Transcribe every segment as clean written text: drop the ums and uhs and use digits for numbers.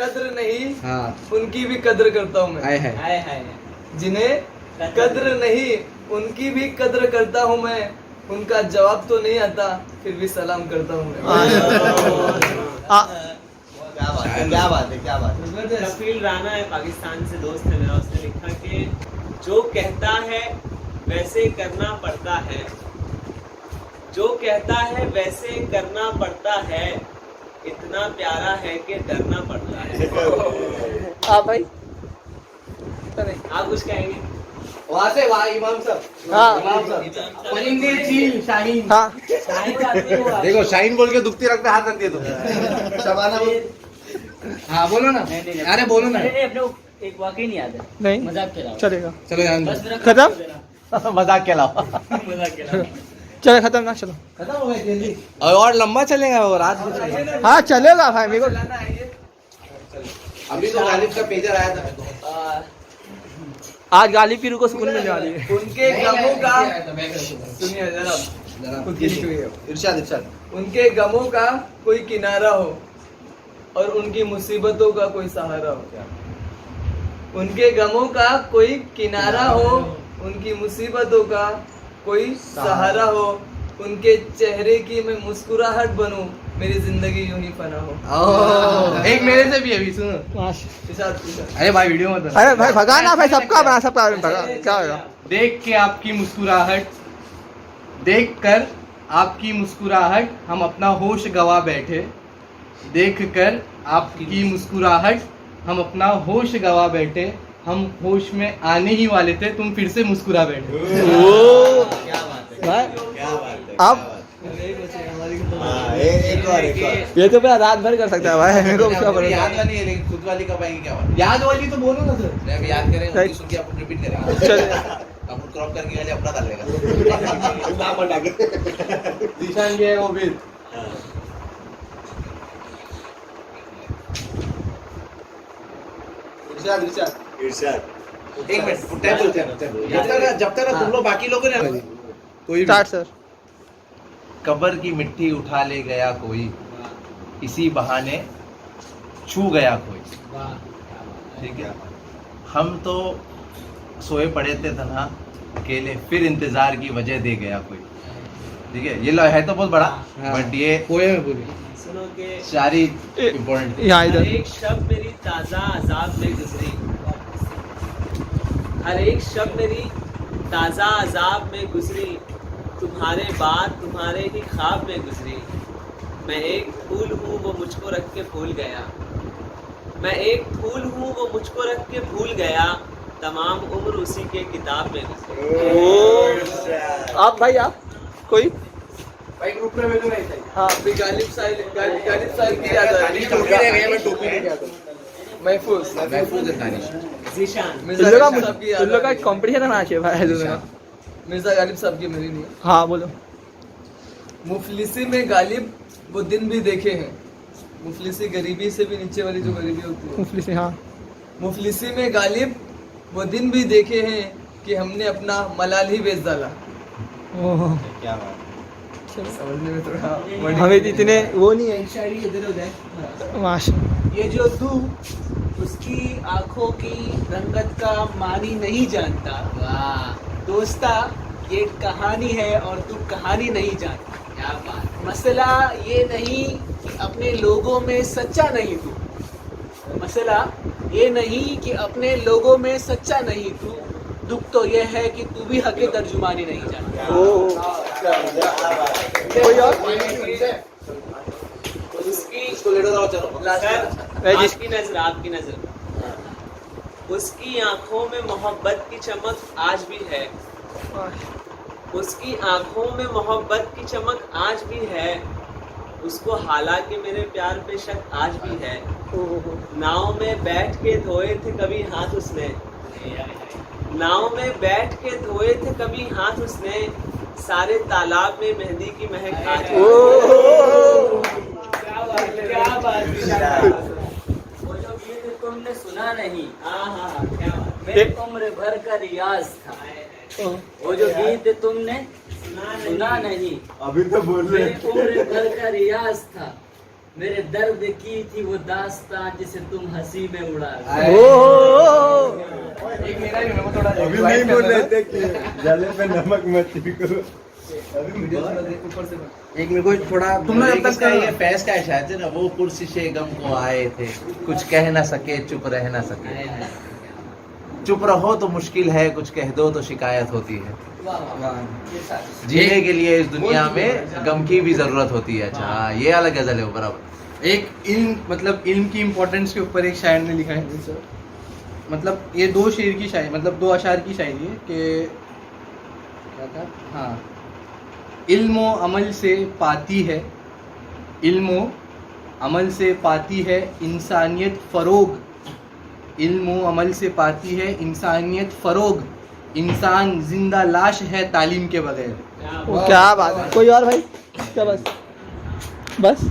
कद्र नहीं, हाँ उनकी भी कद्र करता हूँ मैं। आए है हाय हाय जिन्हें कद्र नहीं, उनकी भी कद्र करता हूँ मैं। उनका जवाब तो नहीं आता, फिर भी सलाम करता हूँ मैं। क्या बात है क्या बात है। कपिल राणा है, पाकिस्तान से दोस्त है मेरा, उसने लिखा कि जो कहता है वैसे करना पड़ता है, जो कहता है वैसे करना पड़ता है, इतना प्यारा है कि डरना पड़ता है। आप भाई आप कुछ कहेंगे? वहाँ से वहाँ इमाम साहब, हाँ। इमाम साहब परिंदे चील शाहीन। हाँ देखो शाहीन बोल के दुखती रख पे हाथ रख दिए तुम। शबाना हाँ बोलो ना, अरे बोलो ना। एक वाकई नहीं याद है, नहीं मजाक के अलावा। चलेगा, चलो यार खत्म मजाक के अलावा मजाक के अलावा। चले खत्म ना, चलो खत्म हो गई जल्दी। और लंबा चलेगा वो रात भर चलेगा। हाँ चलेगा भाई मेरे को। चलाना है ये। अभी तो गालिब का पेजर आया था मेरे को। आज गाली पीरू को सुकून मिलने वाली है। उनके गमों का, सुनिए जरा, खुद की सुनिए। इरशाद इरशाद। उनके गमों का कोई किनारा हो और उनकी मुसीबतों का कोई सहारा हो। उनके गमों का कोई किनारा हो, उनकी मुसीबतों का कोई सहारा हो। उनके चेहरे की मैं मुस्कुराहट बनूं, मेरी जिंदगी यूं ही फना हो। एक मेरे से भी अभी सुनो। इरशाद, इरशाद। अरे भाई वीडियो मत अरे भाई भगाना भाई, सबका बना, सबका भगा, क्या होगा। देख के आपकी मुस्कुराहट, देख कर आपकी मुस्कुराहट हम अपना होश गवा बैठे। देख कर आपकी मुस्कुराहट हम अपना होश गवा बैठे। हम होश में आने ही वाले थे, तुम फिर से मुस्कुरा बैठे। क्या बात है भाई क्या बात है। आप हाँ, एक और ये तो पूरा रात भर कर सकता है भाई, मेरे को उसका मेरी भरोसा याद वाली है लेकिन खुद वाली कब आएगी क्या बात? याद वाली तो बोलो ना सर। नहीं, अभी याद करेंगे, Right. उनकी सुन के अपन रिपीट करेंगे। चल अपन क्रॉप करके वाले अपना डाल लेगा। नाम हटा के। दिशान ये है वो भी। इरशाद इरशाद इरशाद। एक मिनट उठते हैं, बोलते हैं। जब तक तुम लोग बाकी लोगों ने कोई भी स्टार्ट सर। कब्र की मिट्टी उठा ले गया कोई, इसी बहाने छू गया कोई। ठीक है, हम तो सोए पड़े थे तन्हा अकेले, फिर इंतजार की वजह दे गया कोई। ठीक है, ये लो है तो बहुत बड़ा, बट ये पोए में पूरी सुनो के सारी इम्पोर्टेंट। यहाँ हर इधर एक शब मेरी ताजा अजाब में गुजरी, हर एक शब मेरी ताजा अजाब में गुजरी, तुम्हारे बाद तुम्हारे ही ख्वाब में गुजरी। मैं एक फूल हूँ वो मुझको रख के भूल गया, मैं एक फूल हूँ वो मुझको रख के भूल गया, तमाम उम्र उसी के किताब में गुजरी। आप भाई, आप कोई भाई ग्रुप में भेजो नहीं चाहिए। हाँ अभी गालिब साहिब की याद आ रही है। टोपी रह गई, मैं टोपी लेके आता हूँ। महफूज महफूज है दानिश। जीशान मिर्जा तुम लोग गालिब साहब की याद आ का रही है। कंपटीशन होना चाहिए भाई दोनों का। मिर्जा गालिब साहब की, मेरी नहीं। हाँ बोलो। मुफलिसी में गालिब वो दिन भी देखे हैं। मुफलिसी गरीबी से भी नीचे वाली जो गरीबी होती है। मुफली से, हाँ मुफलिसी में गालिब वो दिन भी देखे हैं कि हमने अपना मलाल ही बेच डाला। ओह, क्या बात समझने में थोड़ा हमें तो इतने वो नहीं है। शायरी इधर उधर। माशा ये जो तू उसकी आंखों की रंगत का मानी नहीं जानता, दोस्ता ये कहानी है और तू कहानी नहीं जानता। क्या बात। मसला ये नहीं कि अपने लोगों में सच्चा नहीं तू, मसला ये नहीं कि अपने लोगों में सच्चा नहीं तू, दुख तो ये है कि तू भी हक़ तर्जुमानी नहीं जानता। कोई और उसकी इसको ले जाओ चलो। आपकी नजर, आपकी नजर, उसकी आंखों में मोहब्बत की चमक आज भी है, उसकी आंखों में मोहब्बत की चमक आज भी है, उसको हालांकि मेरे प्यार पे शक आज भी है। नाव में बैठ के धोए थे कभी हाथ उसने, नाव में बैठ के धोए थे कभी हाथ उसने, सारे तालाब में मेहंदी की महक आज भी है। क्या बात वो जो गीत तुमने सुना नहीं, क्या बात। मेरी उम्र भर का रियाज था, वो जो गीत तुमने सुना नहीं, अभी तो बोल रहे मेरी उम्र भर का रियाज था, मेरे दर्द की थी वो दास्तां जिसे तुम हंसी में उड़ा आए। ओ एक मेरा भी, मेरे को थोड़ा अभी नहीं बोल रहे थे कि जले पे नमक मत करो। ऊपर से बन। एक मेरे को थोड़ा तुम लोग जब तक ये फैस का शायद है ना, वो पुरसिशे गम को आए थे, कुछ कह ना सके, चुप रह ना सके। चुप रहो तो मुश्किल है, कुछ कह दो तो शिकायत होती है। जीने के लिए इस दुनिया में गम की भी जरूरत होती है। अच्छा हाँ, ये अलग गजल है बराबर। एक इल्म मतलब इल्म की इम्पोर्टेंस के ऊपर एक शायर ने लिखा है। मतलब ये दो शेर की शायरी, मतलब दो अशार की शायरी है कि क्या था, हाँ, इल्म अमल से पाती है, इल्म अमल से पाती है इंसानियत फरोग, इल्म अमल से पाती है इंसानियत फरोग, इंसान जिंदा लाश है तालीम के बगैर। क्या बात है। कोई और भाई? क्या बस बस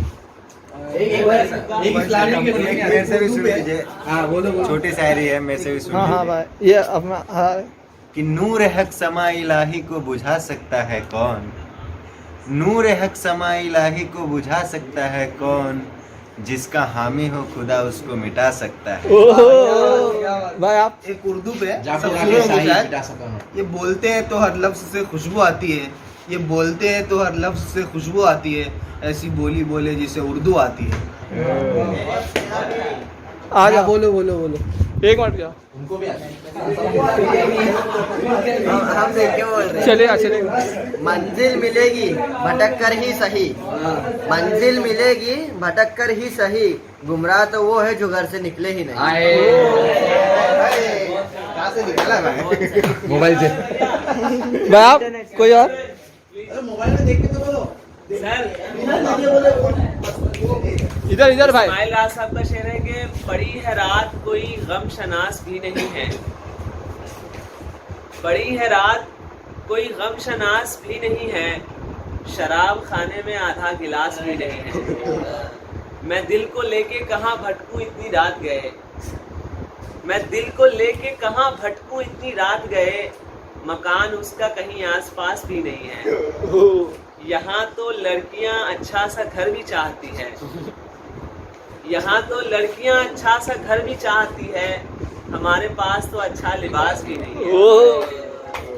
एक इस्लामी के मेरे से भी सुन लीजिए। हाँ बोलो बोलो। छोटी शायरी है, मेरे से भी सुन हाँ हाँ लीजिए। भाई, ये अपना हाँ, कि नूर हक समा इलाही को बुझा सकता है कौन, नूर हक समा इलाही को बुझा सकता है कौन, जिसका हामी हो खुदा उसको मिटा सकता है। ओहो भाई आप एक उर्दू पे जाके सब जाके सुनो शाही मुझे। मिटा सका हूँ। ये बोलते हैं तो हर लफ्ज से खुशबू आती है, ये बोलते हैं तो हर लफ्ज से खुशबू आती है, ऐसी बोली बोले जिसे उर्दू आती है। आ जाओ, बोलो बोलो बोलो। एक मिनट क्या उनको भी आता है। हम देख के बोल रहे हैं। चलेगा चलेगा। मंजिल मिलेगी भटक कर ही सही, मंजिल मिलेगी भटक कर ही सही, गुमराह तो वो है जो घर से निकले ही नहीं। कहाँ से निकाला भाई? मोबाइल से। भाई आप कोई और? मोबाइल में देख के तो बोलो। सर इधर इधर भाई। इस्माइल राज साहब का शेर है कि पड़ी है रात कोई गम शनास भी नहीं है, पड़ी है रात कोई गम शनास भी नहीं है, शराब खाने में आधा गिलास भी नहीं है। मैं दिल को लेके कहाँ भटकूं इतनी रात गए, मैं दिल को लेके कहाँ भटकूं इतनी रात गए, मकान उसका कहीं आसपास भी नहीं है। यहाँ तो लड़कियां अच्छा सा घर भी चाहती है, यहाँ तो लड़कियां अच्छा सा घर भी चाहती है, हमारे पास तो अच्छा लिबास भी नहीं है।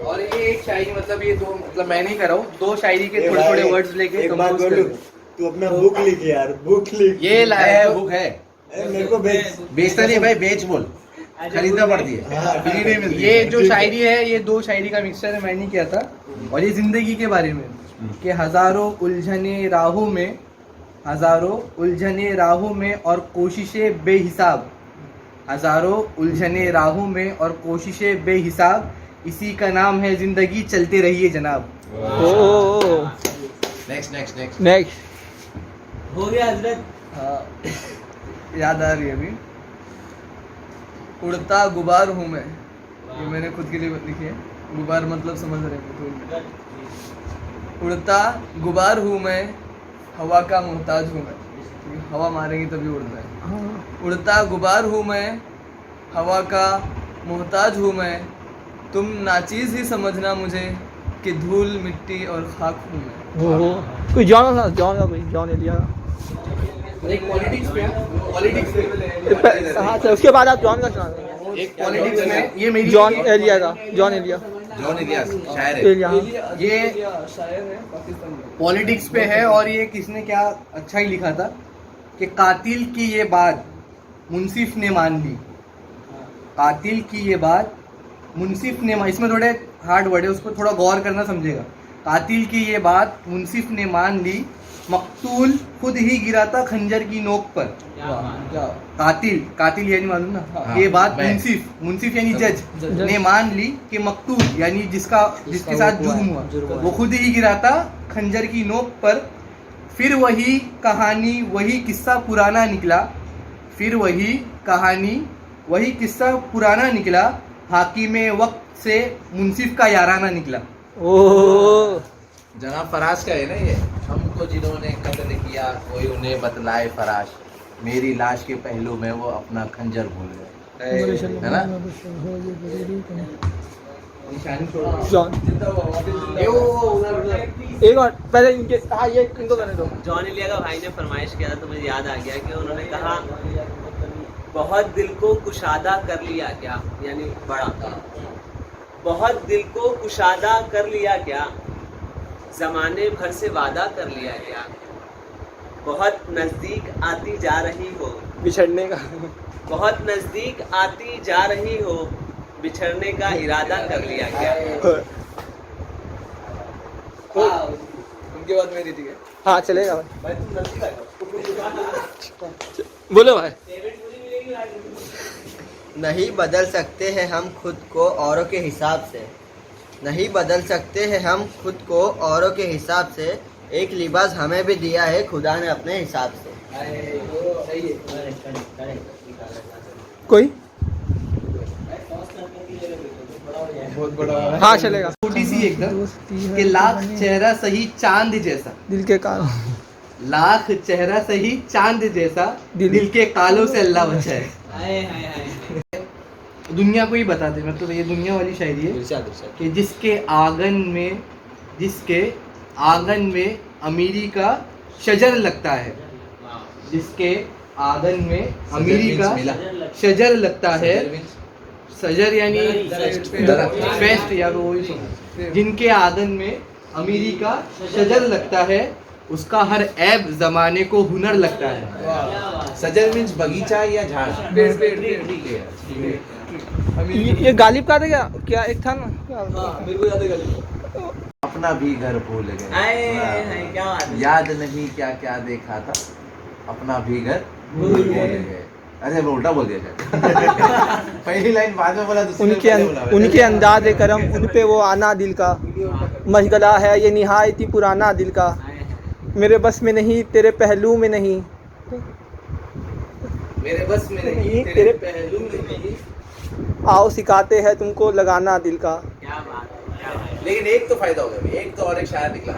और ये एक शायरी, मतलब ये दो, मतलब मैं नहीं कर रहा हूँ, दो शायरी के थोड़े थोड़े वर्ड्स लेके एक बात compose बोलूं, कर- तू अपना बुक लिख यार, बुक लिख। ये लाया है बुक है, अरे मेरे को भेज। बेचता नहीं भाई, बेच बोल, खरीदना पड़ती है, फ्री नहीं मिलती। ये जो शायरी है ये दो शायरी का मिक्सचर है, मैंने किया था। और ये जिंदगी के बारे में कि हजारों उलझने राहों में, हजारों उलझने राहों में और कोशिशें बेहिसाब, हजारों उलझने राहों में और कोशिशें बेहिसाब, इसी का नाम है जिंदगी, चलते रहिए जनाब। ओ नेक्स्ट नेक्स्ट नेक्स्ट। नेक्स्ट। हो गया हजरत। हाँ, याद आ रही है अभी। उड़ता गुबार हूँ मैं, ये मैंने खुद के लिए लिखी है। गुबार मतलब समझ रहे हैं? उड़ता गुबार हूँ मैं, हवा का मोहताज हूँ मैं, क्योंकि हवा मारेंगी तभी उड़ता है। उड़ता गुबार हूँ मैं, हवा का मोहताज हूँ मैं, तुम नाचीज ही समझना मुझे कि धूल मिट्टी और खाक हूँ मैं। ओहो कोई जॉन था, जॉन का कोई जॉन एलिया का। एक पॉलिटिक्स में, पॉलिटिक्स में, हाँ अच्छा, उसके बाद आप जॉन का सुना दो। एक पॉलिटिक्स में ये मेरी जॉन एलिया का, जॉन एलिया जॉन इलियास शायर है। एलिया। ये शायर है पाकिस्तान में। पॉलिटिक्स पे है। और ये किसने क्या अच्छा ही लिखा था कि कातिल की ये बात मुंसिफ ने मान ली, कातिल की ये बात मुंसिफ ने मान, इसमें थोड़े हार्ड वर्ड है, उसको थोड़ा गौर करना समझेगा। कातिल की ये बात मुंसिफ ने मान ली, मकतूल खुद ही गिरा था खंजर की नोक पर। क्या कातिल, कातिल यानी मालूम ना, हाँ, ये बात मैं- मुंसिफ, मुंसिफ यानी जज जज। ने मान ली कि मकतूल यानी जिसके साथ जुर्म हुआ वो खुद ही गिरा था खंजर की नोक पर। फिर वही कहानी वही किस्सा पुराना निकला, फिर वही कहानी वही किस्सा पुराना निकला, हाकिमे वक्त से मुंसिफ का याराना निकला। ओह जनाब फराश का है ना ये। हमको जिन्होंने कत्ल किया कोई उन्हें बतलाए फराश, मेरी लाश के पहलू में वो अपना खंजर भूल गए, है ना। निशानी छोड़ जॉन जिंदा हुआ वापस जिंदा ये हुआ। वो उधर उधर एक और पहले इनके, हाँ ये इनको करने दो। जॉन एलिया का भाई ने फरमाइश किया था तो मुझे याद आ गया कि उन्होंने कहा बहुत दिल को कुशादा कर लिया क्या, यानी बड़ा, बहुत दिल को कुशादा कर लिया क्या, जमाने भर से वादा कर लिया क्या, बहुत नजदीक आती जा रही हो, बिछड़ने का। बहुत नजदीक आती जा रही हो, बिछड़ने का इरादा कर लिया क्या। हाँ, उनके बाद मेरी, ठीक है। हाँ चलेगा भाई, भाई तुम जल्दी आ जाओ। बोलो भाई। नहीं बदल सकते हैं हम खुद को औरों के हिसाब से, नहीं बदल सकते हैं हम खुद को औरों के हिसाब से, एक लिबास हमें भी दिया है खुदा ने अपने हिसाब से। सही है। कोई बहुत बड़ा हाँ चलेगा। छोटी सी एकदम कि लाख चेहरा सही चांद जैसा, दिल के कारण, लाख चेहरा सही चांद जैसा, दिल- दिल के कालों से अल्लाह बचाए। हाय हाय हाय। दुनिया को ही बताते, मतलब ये दुनिया वाली शायरी है कि जिसके आंगन में अमीरी का शजर लगता है, जिसके आंगन में अमीरी का शजर लगता है, सजर यानी फेस्ट या वो वही सुना। जिनके आंगन में अमीरी का शजर लगता है, उसका हर ऐब जमाने को हुनर लगता है। सजर मीन्स बगीचा या झाड़। पेड़ पेड़ पेड़। ये गालिब का था क्या एक था ना क्या? हाँ, मेरे को याद है गली। अपना भी घर भूल गए, हाय हाय, क्या बात है। याद नहीं क्या क्या देखा था, अपना भी घर भूल गए। अरे मैं उल्टा बोल दिया शायद। पहली लाइन बाद में बोला, दूसरी लाइन पहले बोला। उनके अंदाज़े करम, उन पे वो आना दिल का, मशगला है ये निहायती पुराना दिल का, मेरे बस में नहीं तेरे पहलू में नहीं, मेरे बस में नहीं, तेरे पहलू में नहीं। आओ सिखाते हैं तुमको लगाना दिल का, क्या बात है, क्या बात है। लेकिन एक तो फायदा हो गया भाई, एक तो और एक शायर निकला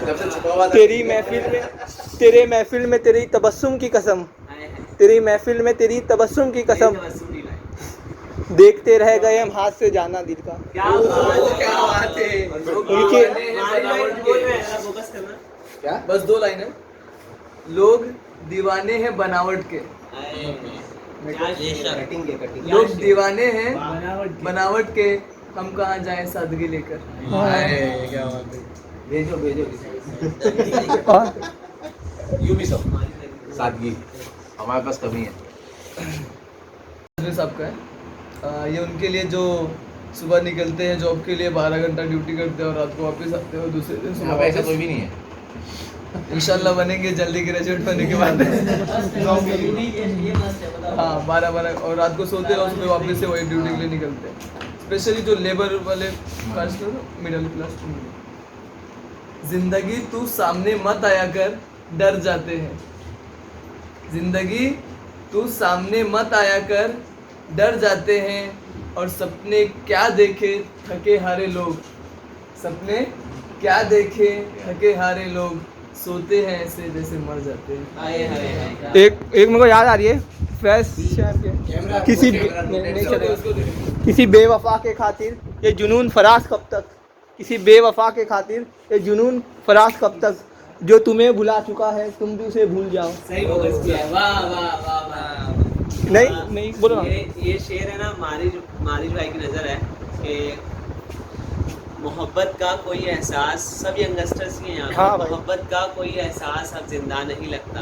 जब से छुपा हुआ था। तेरी महफिल में तेरी तबस्सुम की कसम, हाय हाय। तेरी महफिल में तेरी तबस्सुम की कसम, ये तो वसूली भाई। देखते रह गए हम हाथ से जाना दिल का। क्या बात है, क्या बात है। उनके हमारी लाइन बोल रहे हैं, जरा फोकस करना। क्या? बस 2 लाइन है। लोग दीवाने हैं बनावट के, हाय हाय। क्या शेर। लोग दीवाने हैं बनावट के, हम कहाँ जाएं सादगी लेकर। क्या बात है। भेजो भेजो और यू भी सब सादगी हमारे पास कमी है। साहब का है। ये उनके लिए जो सुबह निकलते हैं जॉब के लिए, 12 घंटा ड्यूटी करते हैं और रात को वापस आते हैं और दूसरे दिन यहाँ सुबह पे ऐसा वापस। कोई भी नहीं है। इंशाल्लाह बनेंगे जल्दी ग्रेजुएट होने के बाद। हाँ 12 और रात को सोते हैं और सुबह वापस से वही ड्यूटी के लिए निकलते हैं। स्पेशली जो लेबर वाले कास्ट मिडिल क्लास, जिंदगी तू सामने मत आया कर डर जाते हैं, जिंदगी तू सामने मत आया कर डर जाते हैं, और सपने क्या देखे थके हारे लोग, सपने क्या देखे थके हारे लोग, सोते हैं ऐसे जैसे मर जाते हैं। हाय हाय हाय। एक मेरे को याद आ रही है फैज शायर के, किसी बेवफा के खातिर ये जुनून फराज कब तक, किसी बेवफा के खातिर ये जुनून फराज कब तक, जो तुम्हें भुला चुका है तुम भी उसे भूल जाओ। सही फोकस किया। वाह वाह वाह वाह। नहीं बोलो ना। ये शेर है ना, मारिज भाई की नज़र है कि मोहब्बत का कोई एहसास, सब यंगस्टर्स के यहाँ, हाँ भाई। मोहब्बत का कोई एहसास अब जिंदा नहीं लगता,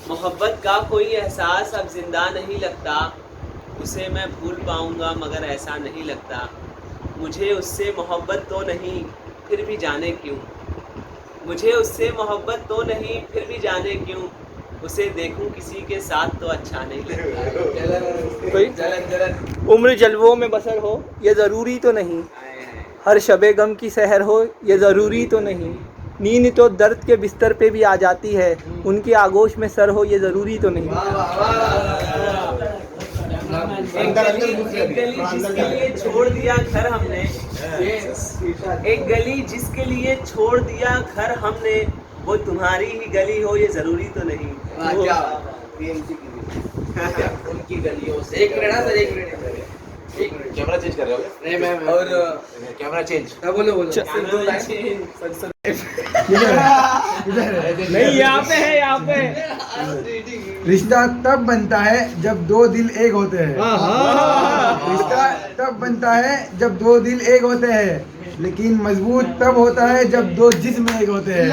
मोहब्बत का कोई एहसास अब जिंदा नहीं लगता, उसे मैं भूल पाऊँगा मगर ऐसा नहीं लगता, मुझे उससे मोहब्बत तो नहीं फिर भी जाने क्यों, मुझे उससे मोहब्बत तो नहीं फिर भी जाने क्यों, उसे देखूं किसी के साथ तो अच्छा नहीं लगता। कोई जलन उम्र जलवों में बसर हो ये ज़रूरी तो नहीं, हर शबे गम की सहर हो ये ज़रूरी तो नहीं, नींद तो दर्द के बिस्तर पे भी आ जाती है, उनकी आगोश में सर हो ये ज़रूरी तो नहीं। एक गली जिसके लिए छोड़ दिया घर हमने, एक गली जिसके लिए छोड़ दिया घर हमने, वो तुम्हारी ही गली हो ये जरूरी तो नहीं। क्या उनकी गलियों से एक मिनट सर, एक मिनट। कैमरा चेंज कर रहे हो नहीं मैं और कैमरा चेंज बोलो बोलो नहीं यहाँ पे है यहाँ पे रिश्ता तब बनता है जब दो दिल एक होते हैं। रिश्ता तब बनता है जब दो दिल एक होते हैं, लेकिन मजबूत तब होता है जब दो जिस्म एक होते हैं।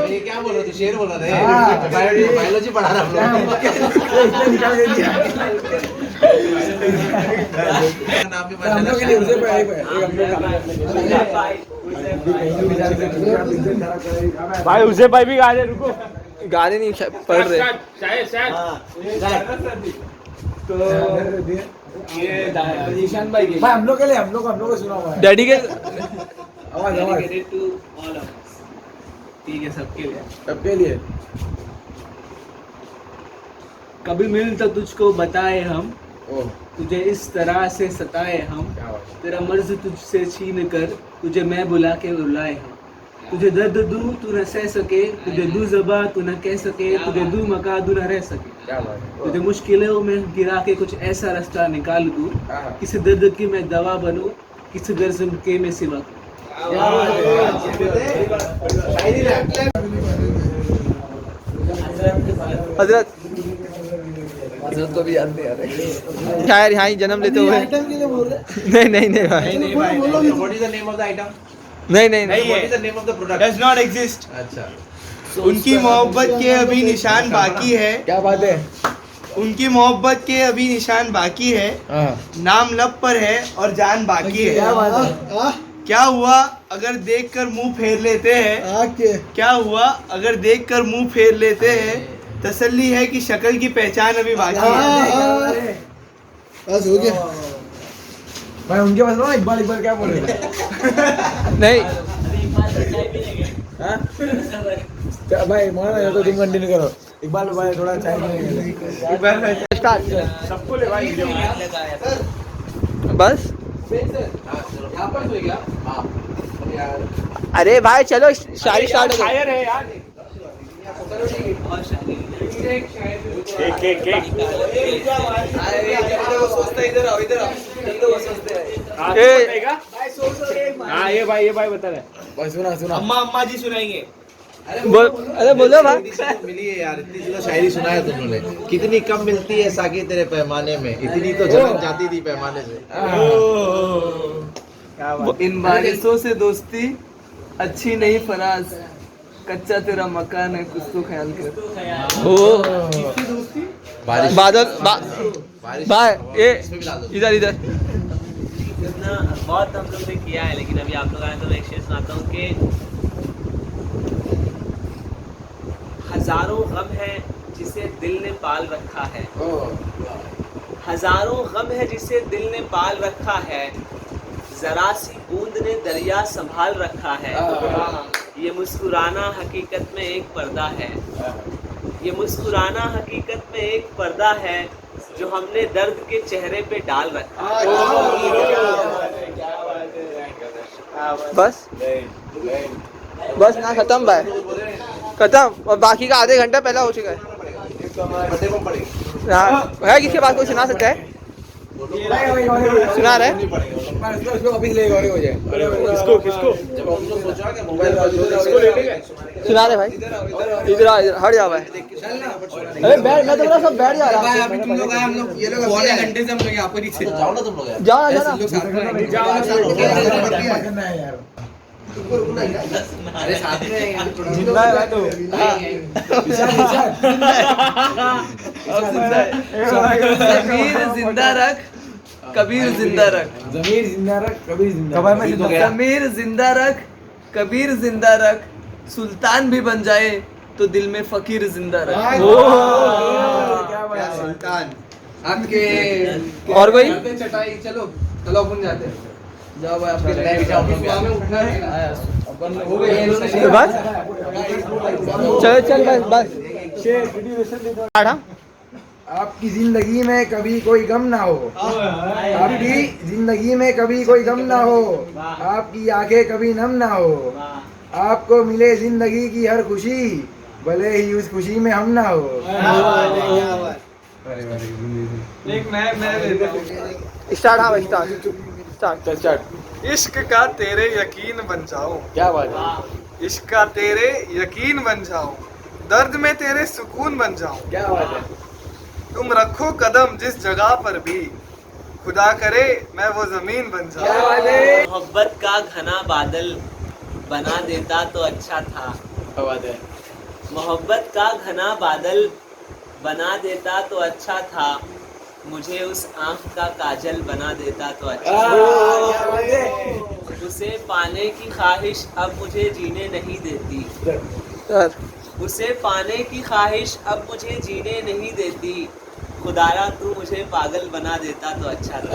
ये क्या बोल रहे थे? शेर बोल रहे हाँ। थे। बायोलॉजी पढ़ा रहा हूँ। इसने निकाल के दिया। नाम भी हम लोग के लिए उसे पढ़ाई पे भाई उसे भाई भी गा रहे, रुको गाने नहीं पढ़ रहे। ईशान भाई के भाई हम लोग के लिए, हम लोग को सुना हुआ है। डैडी के आवाज आवाज ठीक है सबके लिए। सबके लिए। कभी मिल तो तुझको बताए हम, ओह तुझे इस तरह से सताए हम, क्या बात है। तेरा मर्ज तुझसे छीन कर तुझे मैं बुला के रुलाए हम। तुझे दर्द दूं तू न सह सके, तुझे दूं ज़बा तू न कह सके, तुझे दूं मका तू न रह सके, क्या बात है। तुझे मुश्किलों में गिरा के कुछ ऐसा रास्ता निकाल दूं, हाँ। किसी दर्द की मैं दवा बनूं, किसी दर्द के मैं सिवा करूं। हजरत तो भी याद नहीं आ रहा। शायर यहाँ ही जन्म लेते हुए नहीं नहीं नहीं भाई what is the name of the item? नहीं नहीं नहीं what is the name of the product? Does not exist. अच्छा उनकी मोहब्बत के अभी निशान बाकी है, क्या बात है। उनकी मोहब्बत के अभी निशान बाकी है, हाँ। नाम लब पर है और जान बाकी क्या है। बात है। क्या हुआ अगर देखकर मुंह फेर लेते हैं, क्या हुआ अगर देखकर मुंह फेर लेते हैं, तसल्ली है कि शक्ल की पहचान अभी बाकी है। बस हो गया भाई। उनके पास ना इकबाल इकबाल क्या बोल रहे थे। नहीं हाँ? भाई मौलाना या तो तुम कंटिन्यू करो। इकबाल भाई थोड़ा चाय पीने स्टार्ट सबको ले भाई। बस यहाँ पर तो क्या? हाँ यार अरे भाई चलो शायरी स्टार्ट हो गई। है यार। वो सोचता है इधर आओ इधर आओ, जब तो वो सोचते हैं। हाँ ये भाई बता रहे। भाई सुना अम्मा जी सुनाएंगे। अरे बोलो भाई। मिली है यार, इतनी तो शायरी सुनाया तुमने। कितनी कम मिलती है साकी तेरे पैमाने में, इतनी तो जलन जाती थी पैमाने से। इन बारिशों से दोस्ती अच्छी नहीं फराज, कच्चा तेरा मकान है कुछ तो ख्याल कर। ओ बारिश बादल बारिश भाई ये इसमें भी ला दो। इधर इधर इतना बहुत हम लोग ने किया है, लेकिन अभी आप लोग आए तो मैं एक शेर सुनाता हूँ कि हजारों गम है जिसे दिल ने पाल रखा है, हजारों गम है जिसे दिल ने पाल रखा है, जरा सी बूंद ने दरिया संभाल रखा है। ये मुस्कुराना हकीकत में एक पर्दा है, ये मुस्कुराना हकीकत में एक पर्दा है, जो हमने दर्द के चेहरे पे डाल रखा है। बस बस ना खत्म भाई, खत्म। और बाकी का आधे घंटा पहला हो चुका है। हाँ, है किसके पास कोई सुना सकता है? सुना रहे ऑफिस ले गए हो जाए। किसको जब हम लोग सोचा कि मोबाइल सुना रहे भाई। इधर आ, इधर हट जा भाई। अरे बैठ, मैं तो बोला सब बैठ जा रहा है। अभी तुम लोग आए, हम लोग ये लोग पौने घंटे से हम लोग यहाँ पर ही थे। जाओ ना तुम लोग यार। जाओ ना लोग साथ में नहीं। करना है यार। अरे साथ में जिंदा है भाई तो। जमीर जिंदा रख, कबीर जिंदा रख। जमीर जिंदा रख, कबीर जिंदा रख। जमीर जिंदा रख, कबीर जिंदा रख, सुल्तान भी बन जाए तो दिल में फकीर जिंदा रख। क्या बात है। सुल्तान आपके और कोई? चटाई चलो चलो अपन जाते हैं। जाओ भाई आपके चटाई बिछाओ, हम लोग भी आते हैं। उठना है अपन हो गए बस चलो चल बस बस। आपकी जिंदगी में कभी कोई गम ना हो, आपकी जिंदगी में कभी कोई गम ना हो, आपकी आंखें कभी नम ना हो, आपको मिले जिंदगी की हर खुशी, भले ही उस खुशी में हम ना हो। एक मैं लेता हूँ। स्टार्ट। हाँ भाई स्टार्ट स्टार्ट। इश्क का तेरे यकीन बन जाऊं, क्या बात है, इश्क का तेरे यकीन बन जाऊं, दर्द में तेरे सुकून बन जाऊं। क्या बात है। तुम रखो कदम जिस जगह पर भी, खुदा करे मैं वो जमीन बन जाऊं। मोहब्बत का घना बादल बना देता तो अच्छा था। क्या बात है। मोहब्बत का घना बादल बना देता तो अच्छा था, मुझे उस आँख का काजल बना देता तो अच्छा था। उसे पाने की ख्वाहिश अब मुझे जीने नहीं देती, उसे पाने की ख्वाहिश अब मुझे जीने नहीं देती, खुदारा तू मुझे पागल बना देता तो अच्छा था।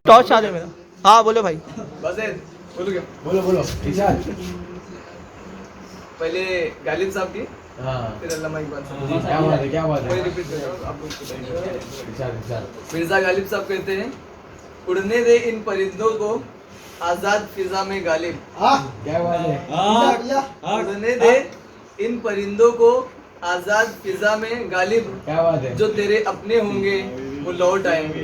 टॉर्च आ मेरा। हाँ बोलो भाई। बस है, बोलो क्या? बोलो पहले गालिब साहब की, हाँ फिर अल्लामा इकबाल साहब। क्या बात वही रिपीट कर रहा हूँ, आप लोग बताइए। मिर्जा गालिब साहब कहते हैं, उड़ने दे इन परिंदों को आजाद फिजा में गालिब। क्या बात है। उड़ने दे इन परिंदों को आजाद फिजा में गालिब, क्या बात है। जो तेरे अपने होंगे वो लौट आएंगे।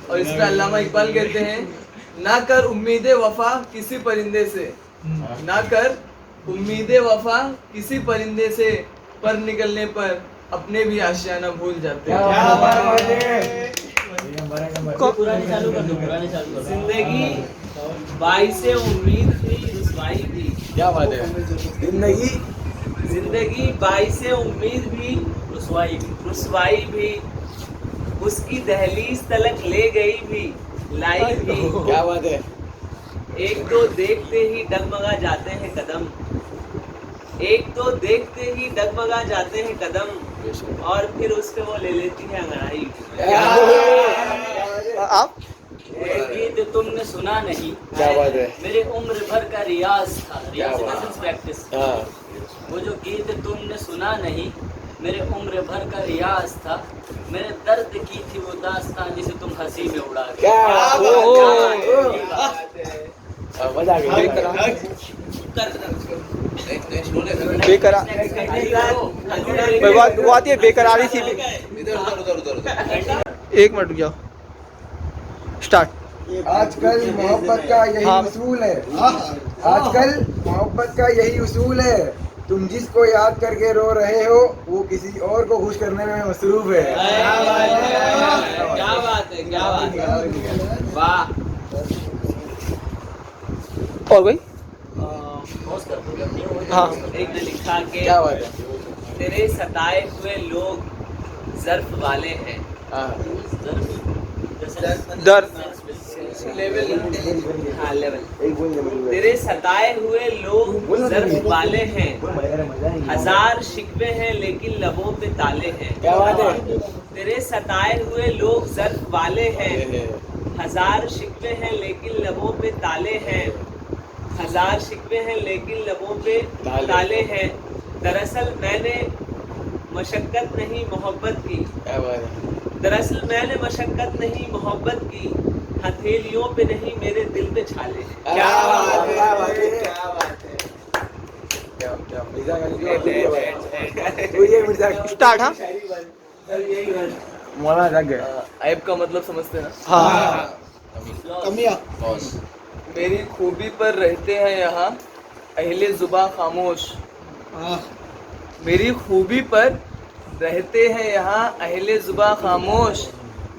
और इसमें अल्लामा इकबाल कहते हैं, ना कर उम्मीद वफा किसी परिंदे से, ना कर उम्मीद वफा किसी परिंदे से, पर निकलने पर अपने भी आशियाना भूल जाते हैं। पुरानी चालू कर दो, पुरानी चालू कर दो। जिंदगी बाइसे उम्मीद थी, रुसवाई भी। क्या बात है। जिंदगी बाइसे उम्मीद भी, रुसवाई भी, उसकी दहलीज तलक ले गई भी, लाई भी। क्या बात है। एक तो देखते ही डगमगा जाते हैं कदम, एक तो देखते ही डगमगा जाते हैं कदम, और फिर उसके वो ले लेती है अंगड़ाई। आप ये गीत तुमने सुना नहीं, क्या बात है। मेरे उम्र भर का रियाज था, रियाज क्या बात है। प्रैक्टिस। हाँ वो जो गीत तुमने सुना नहीं, मेरे उम्र भर का रियाज था, मेरे दर्द की थी वो दास्तान जिसे तुम हंसी में उड़ा गए। मजा आ गई। बेकरार वो आती है बेकरारी सी। एक मिनट रुक जाओ। स्टार्ट। आजकल मोहब्बत का यही हाँ। उसूल है, आजकल मोहब्बत का यही उसूल है, तुम जिसको याद करके रो रहे हो वो किसी और को खुश करने में मसरूफ है। क्या बात है, क्या बात है, वाह। और भाई हाँ एक ने लिखा कि क्या बात है। तेरे सताए हुए लोग ज़र्फ वाले हैं। दर्द हाँ लेवल। तेरे सताए हुए लोग ज़र्फ वाले हैं, हजार शिकवे हैं लेकिन लबों पे ताले हैं। क्या बात है। तेरे सताए हुए लोग ज़र्फ वाले हैं, हजार शिकवे हैं लेकिन लबों पे ताले हैं, हजार शिकवे हैं लेकिन लबों पे ताले हैं। दरअसल मैंने मशक्कत नहीं मोहब्बत की, क्या बात है। दरअसल मैंने मशक्कत नहीं मोहब्बत की, हथेलियों पे नहीं मेरे दिल पे छाले हैं। क्या बात है। क्या बात है, क्या बात है। स्टार्ट। हाँ मौलाना जाग गए। ऐब का मतलब समझते हैं ना? हाँ मेरी खूबी पर रहते हैं यहाँ अहले जुबा खामोश, मेरी खूबी पर रहते हैं यहाँ अहले जुबा खामोश,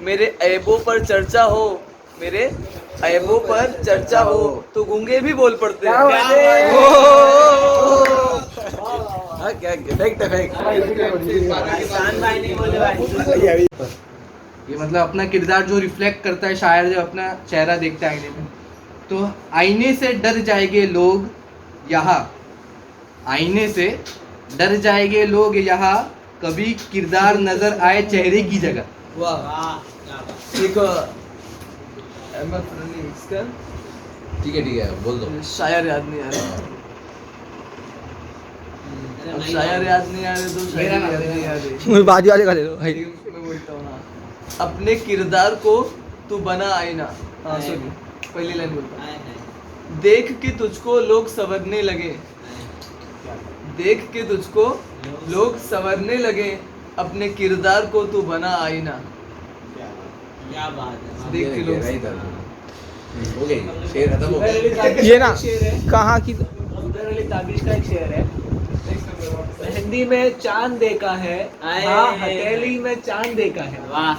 मेरे ऐबों पर चर्चा हो, मेरे ऐबों पर चर्चा हो तो गूंगे भी बोल पड़ते हैं। पाकिस्तान भाई नहीं बोले भाई। ये मतलब अपना किरदार जो रिफ्लेक्ट करता है शायर जब अपना चेहरा देखता है आईने में, तो आईने से डर जाएंगे लोग यहाँ, आईने से डर जाएंगे लोग यहाँ, कभी किरदार नजर आए चेहरे की जगह। वाह। एक अहमद फरनी इसका ठीक है बोल दो। शायर याद नहीं आ रहा, अब शायर याद नहीं आ रहे तो शायर याद नहीं आ रही। बाजू वाले का ले लो भाई। मैं बोलता हूँ ना, अपने किरदार को तू बना आईना। हाँ सॉरी, पहली लाइन बोलता हूँ। देख के तुझको लोग संवरने लगे, देख के तुझको लोग संवरने लगे, अपने किरदार को तू बना आईना। क्या बात है। देख के लोग हो गई, शेर खत्म हो गया। ये ना शेर है, कहाँ की उधर वाली ताबिश का एक शेर है। मेहंदी में चांद देखा है, आए। हाँ हथेली में चांद देखा है। वाह,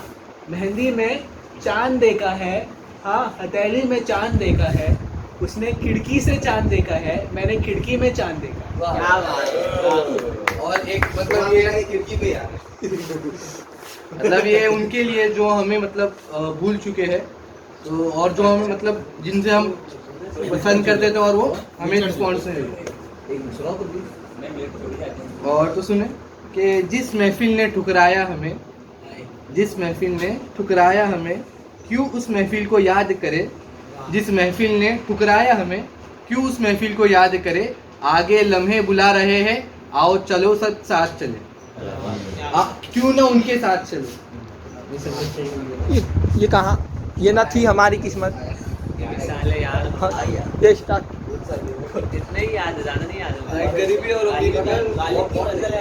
मेहंदी में चांद देखा है, हाँ हथेली में चांद देखा है। उसने खिड़की से चांद देखा है, मैंने खिड़की में चांद देखा है। क्या बात है। और एक मतलब ये खिड़की पे यार। मतलब ये उनके लिए जो हमें मतलब भूल चुके हैं, तो और जो हमें मतलब जिनसे हम पसंद करते थे और वो हमें रिस्पॉन्स है। और तो सुने कि जिस महफिल ने ठुकराया हमें, जिस महफिल ने ठुकराया हमें, क्यों उस महफिल को याद करे। जिस महफिल ने ठुकराया हमें, क्यों उस महफिल को याद करे। आगे लम्हे बुला रहे हैं, आओ चलो सब साथ चले। क्यों ना उनके साथ चलो। ये कहाँ, ये ना थी हमारी किस्मत। साले यार, हाँ, ये स्टार्ट। इतने ही याद है, ज्यादा नहीं याद है। गरीबी और अमीरी में गालिब की गजल है,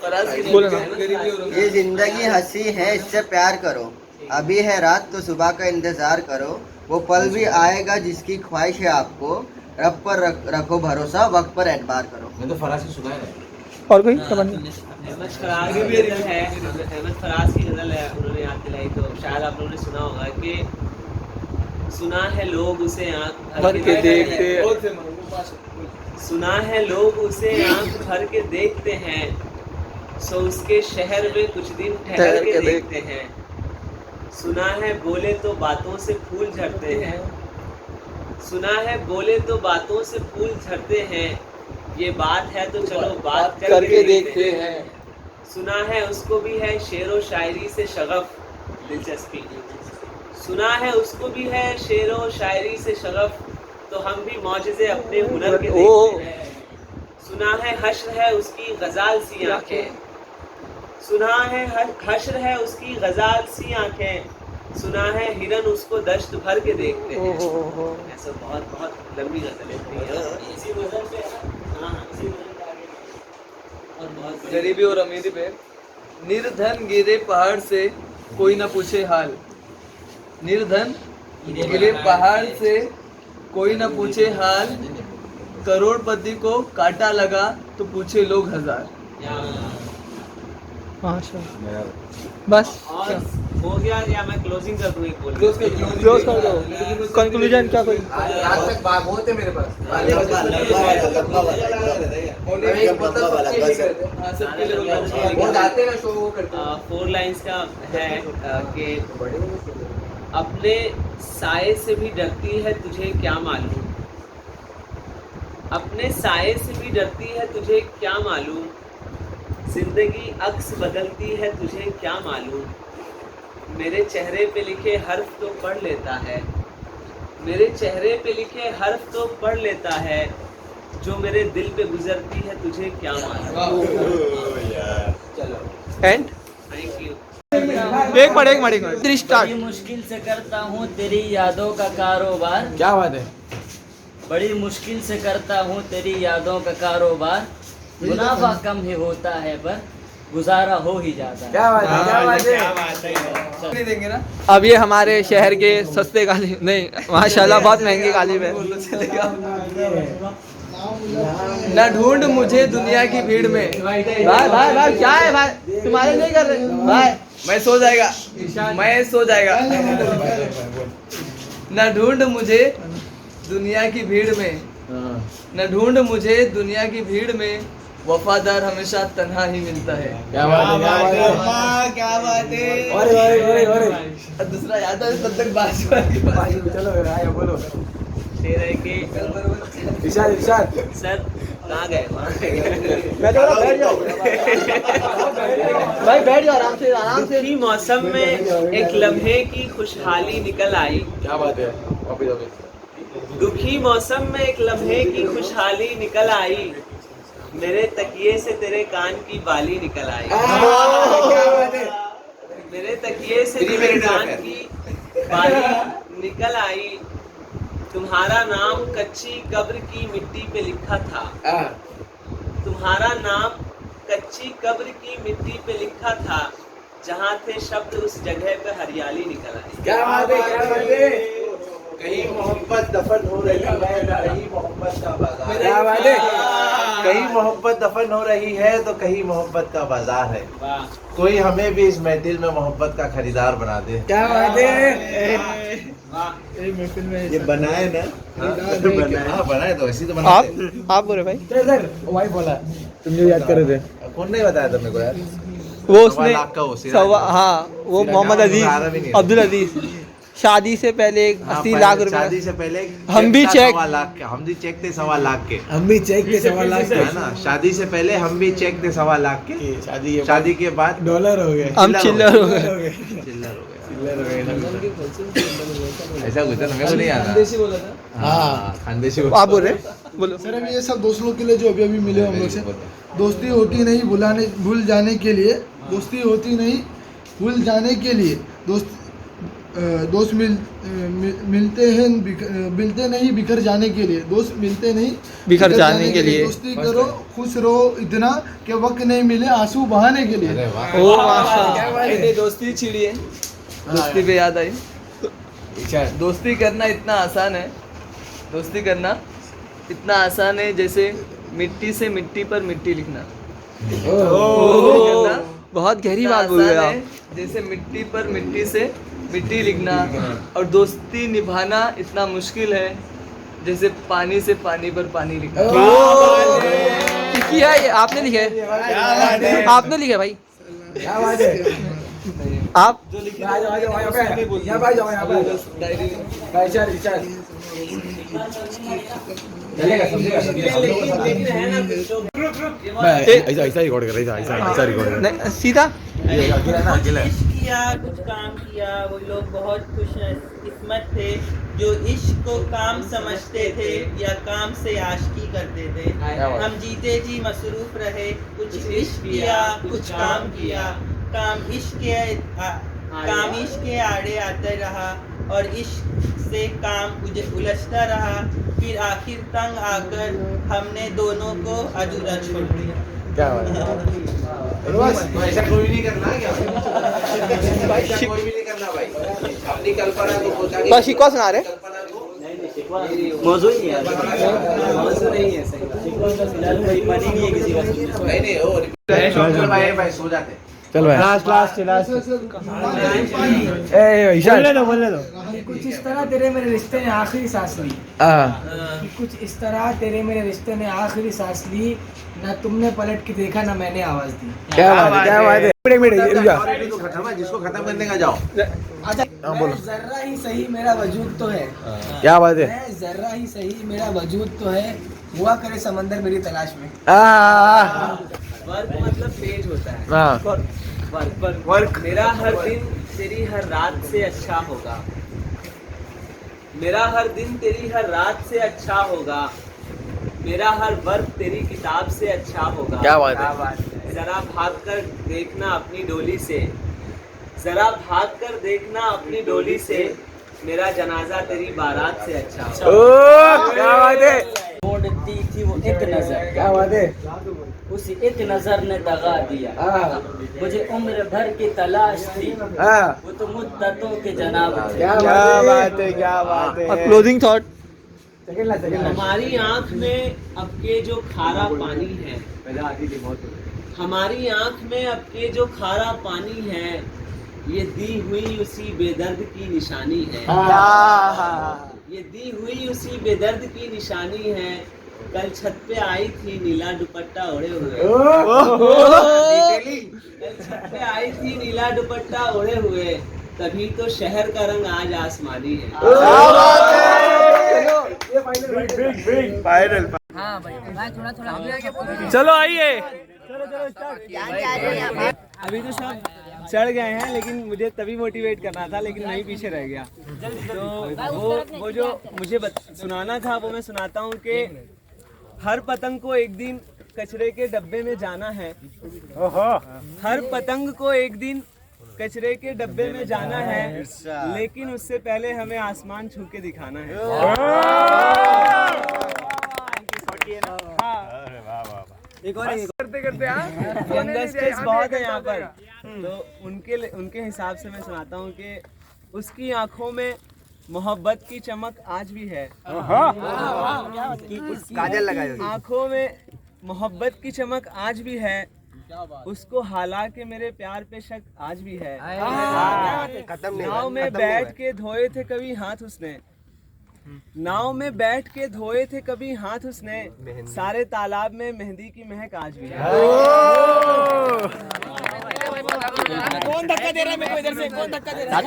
फराज की बोलो ना। गरीबी और अमीरी। ये जिंदगी हंसी है, इससे प्यार करो। अभी है रात तो सुबह का इंतजार करो। वो पल भी आएगा जिसकी ख्वाहिश है आपको। रब पर रखो भरोसा, वक्त पर एतबार करो। मैं तो फराज से सुना है। और कोई खबर नहीं। अहमद फराज की गजल है, अहमद फराज की गजल है, उन्होंने याद दिलाई। तो शायद आप लोगों ने सुना होगा कि सुना है लोग उसे आंख भर के देखते, बहुत फेमस। सुना है लोग उसे आंख भर के देखते हैं, सो उसके शहर में कुछ दिन ठहर के देखते हैं। सुना है बोले तो बातों से फूल झड़ते हैं, सुना है बोले तो बातों से फूल झड़ते हैं। ये बात है तो चलो बात करके देखते हैं। सुना है उसको भी है शेरो शायरी से शगफ, दिलचस्पी। सुना है उसको भी है शेरो शायरी से शगफ, तो हम भी मौजज़े अपने हुनर के देखते हैं। सुना है हश्र है उसकी गजाल सी आंखें, सुना है हश्र है उसकी गजाल सी आंखें। सुना है हिरन उसको दश्त भर के देखते हैं। ऐसा बहुत बहुत लंबी गजल है। इसी गजल पे हाँ इसी गजल पे आगे और बहुत गरीबी और अमीरी पे। निर्धन गिरे पहाड़ से कोई ना पूछे हाल, निर्धन गिरे पहाड़ से कोई ना पूछे हाल। करोड़पति को कांटा लगा तो पूछे लोग हजार। माशाल्लाह। बस और हो गया या मैं क्लोजिंग कर दूं? एक बोल क्लोज कर दो। कंक्लूजन क्या कोई? आज तक बात बहुत है मेरे पास। बहुत आते हैं ना शो वो करते हैं। 4 लाइंस का है कि अपने साये से भी डरती है तुझे क्या मालूम, अपने साये से भी डरती है तुझे क्या मालूम। जिंदगी अक्स बदलती है तुझे क्या मालूम। मेरे चेहरे पे लिखे हर्फ तो पढ़ लेता है, मेरे चेहरे पे लिखे हर्फ तो पढ़ लेता है। जो मेरे दिल पे गुजरती है तुझे क्या मालूम। And thank you. एक मिनट स्टार्ट। बड़ी मुश्किल से करता हूँ तेरी यादों का कारोबार, क्या बात है। बड़ी मुश्किल से करता हूँ तेरी यादों का कारोबार। मुनाफा कम ही होता है पर गुजारा हो ही जाता है। क्या बात है, क्या बात है। नहीं देंगे ना। अब ये हमारे शहर के सस्ते गालिब नहीं, माशाल्लाह बहुत महंगे गालिब है। चलेगा ना ढूंढ मुझे दुनिया की भीड़ में। भाई क्या है भाई, तुम्हारे नहीं कर रहे भाई। मैं सो जाएगा, मैं सो जाएगा। न ढूंढ मुझे दुनिया की भीड़ में, न ढूंढ मुझे दुनिया की भीड़ में। वफादार हमेशा तन्हा ही मिलता है। क्या बात है, क्या बात है। और दूसरा याद है तब तक बात चलो बोलो। शेर है कि इरशाद सर कहाँ गए मैं तो बैठ जाओ भाई, बैठ जाओ आराम से दुखी मौसम में एक लम्हे की खुशहाली निकल आई। क्या बात है। वापस दुखी मौसम में एक लम्हे की खुशहाली निकल आई। मेरे तकिए से तेरे कान की बाली निकल आई। मेरे तकिए से तेरे कान की बाली निकल आई। तुम्हारा नाम कच्ची कब्र की मिट्टी पे लिखा था। तुम्हारा नाम कच्ची कब्र की मिट्टी पे लिखा था। जहाँ थे शब्द उस जगह पे हरियाली निकल आई। क्या बात है, क्या बात है। कहीं मोहब्बत दफन हो रही है, कहीं मोहब्बत का बाजार। क्या बात है। कहीं मोहब्बत दफन हो रही है तो कहीं मोहब्बत का बाजार है। कोई हमें भी इस महफिल में मोहब्बत का खरीदार बना दे। क्या बात है। ये बनाए ना, हाँ बनाए तो ऐसी तो बनाते। आप बोले भाई। सर वाई बोला, तुम जो याद कर रहे थे। कौन नहीं बताया तुमने को यार? वो 1.25 उसने लाख का वो सिरा। हाँ वो मोहम्मद अजीज, अब्दुल अजीज शादी से पहले 80 लाख रुपए। शादी से पहले हम भी चेक 1.25 लाख के, हम भी चेक थे 1.25 लाख के। हम भी चेक के 1.25 लाख है ना, शादी से पहले हम भी चेक थे 1.25 लाख के। शादी के बाद डॉलर हो गए, हम चिल्लर हो गए। चिल्लर हो गए। ऐसा कुछ मेरे को नहीं आता। खानदेशी बोला था। हाँ खानदेशी। आप बोल रहे बोलो। सर अभी ये सब दोस्त लोग के लिए जो अभी अभी मिले हम लोग से, दोस्ती होती नहीं भूल जाने के लिए, दोस्ती होती नहीं भूल जाने के लिए, दोस्त मिलते हैं मिलते नहीं बिखर जाने के लिए, दोस्त मिलते नहीं बिखर जाने के लिए। दोस्ती करो खुश रहो इतना कि वक्त नहीं मिले आंसू बहाने के लिए। अरे वाह। ओ माशाल्लाह। कहते दोस्ती छिड़ी है, दोस्ती पे याद आई। दोस्ती करना इतना आसान है, दोस्ती करना इतना आसान है जैसे मिट्टी से मिट्टी पर मिट्टी लिखना। दोस्ती करना बहुत गहरी बात बोल रहे हैं आप। जैसे मिट्टी पर मिट्टी से मिट्टी लिखना, और दोस्ती निभाना इतना मुश्किल है जैसे पानी से पानी पर पानी लिखना। किया ये आपने लिखा है, आपने लिखा है भाई। क्या बात है। आप ऐसा रिकॉर्ड कर रहा है, ऐसा रिकॉर्ड नहीं, सीधा किया कुछ काम किया। वो लोग बहुत खुश किस्मत थे जो इश्क को काम समझते थे या काम से आशिकी करते थे। हम जीते जी मसरूफ रहे, कुछ इश्क किया कुछ काम किया। काम इश्क के आड़े आते रहा और इश्क से काम उलझता रहा। फिर आखिर तंग आकर हमने दोनों को अधूरा छोड़ दिया। क्या बात है। ऐसा कोई नहीं करना क्या? ऐसा कोई भी नहीं करना भाई। अपनी कल्पना को पहुंचा के बस शिकवा सुना रहे। कल्पना को मौजूद नहीं है, मौजूद नहीं है। नहीं वो भाई सो जाते। चल भाई लास्ट बोलने दो। कुछ इस तरह तेरे मेरे रिश्ते ने आखिरी सांस ली। कुछ इस तरह तेरे मेरे रिश्ते ने आखिरी सांस ली। ना तुमने पलट के देखा ना मैंने आवाज दी। क्या बात है, क्या बात है। एक मिनट तो खत्म है, जिसको खत्म करने का जाओ। अच्छा जर्रा ही सही मेरा वजूद तो है। क्या बात है। मैं जर्रा ही सही मेरा वजूद तो है। हुआ करे समंदर मेरी तलाश में। वर्क मतलब पेज होता है। वर्क मेरा हर दिन तेरी हर रात से अच्छा होगा। मेरा हर दिन तेरी हर रात से अच्छा होगा। मेरा हर वर्क तेरी किताब से अच्छा होगा। क्या बात है। जरा भाग कर देखना अपनी डोली से, जरा भाग कर देखना अपनी डोली से। मेरा जनाजा तेरी बारात से अच्छा होगा। क्या बात है। छोड़ती थी वो एक नजर, क्या बात है। उस एक नजर ने दगा दिया। मुझे उम्र भर की तलाश थी, वो तो मुद्दतों के जनाब थे। क्या बात है, क्या बात है। Closing thought. हमारी आंख में अब के जो खारा पानी है, हमारी आंख में अब के जो खारा पानी है, ये दी हुई उसी बेदर्द की निशानी है। ये दी हुई उसी बेदर्द की निशानी है। कल छत पे आई थी नीला दुपट्टा ओढ़े हुए। कल छत पे आई थी नीला दुपट्टा ओढ़े हुए। तभी तो शहर का रंग आज आसमानी है। हाँ भाई थोड़ा चलो आइए। अभी तो सब चढ़ गए हैं, लेकिन मुझे तभी मोटिवेट करना था, लेकिन मैं ही पीछे रह गया। तो वो जो मुझे सुनाना था वो मैं सुनाता हूँ कि हर पतंग को एक दिन कचरे के डब्बे में जाना है। हर पतंग को एक दिन कचरे के डब्बे में जाना है, लेकिन उससे पहले हमें आसमान छू के दिखाना है। एक और करते करते यंगस्टर्स बहुत है यहाँ पर, तो उनके हिसाब से मैं सुनाता हूँ कि उसकी आंखों में मोहब्बत की चमक आज भी है। काजल लगाए आंखों में मोहब्बत की चमक आज भी है, उसको हालांकि मेरे प्यार पे शक आज भी है। नाव में बैठ के धोए थे कभी हाथ उसने, नाव में बैठ के धोए थे कभी हाथ उसने, सारे तालाब में मेहंदी की महक आज भी है। कौन धक्का दे रहा है मेरे को इधर से? कौन धक्का दे रहा है?